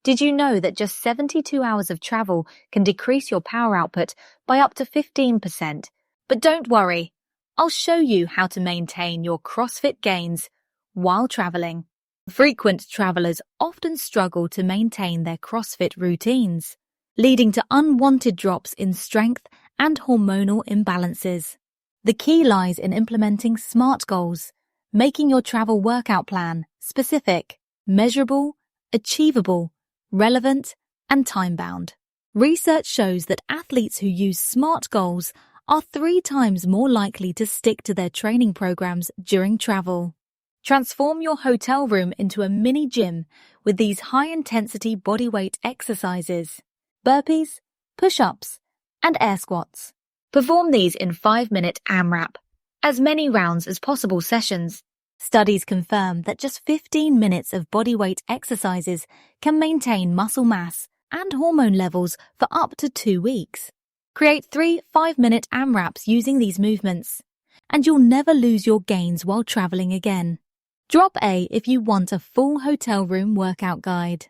Did you know that just 72 hours of travel can decrease your power output by up to 15%? But don't worry, I'll show you how to maintain your CrossFit gains while traveling. Frequent travelers often struggle to maintain their CrossFit routines, leading to unwanted drops in strength and hormonal imbalances. The key lies in implementing SMART goals, making your travel workout plan specific, measurable, achievable, relevant, and time-bound. Research shows that athletes who use SMART goals are 3 times more likely to stick to their training programs during travel. Transform your hotel room into a mini gym with these high-intensity bodyweight exercises: burpees, push-ups, and air squats. Perform these in 5-minute AMRAP, as many rounds as possible sessions. Studies confirm that just 15 minutes of bodyweight exercises can maintain muscle mass and hormone levels for up to 2 weeks. Create 3 5-minute AMRAPs using these movements, and you'll never lose your gains while traveling again. Drop A if you want a full hotel room workout guide.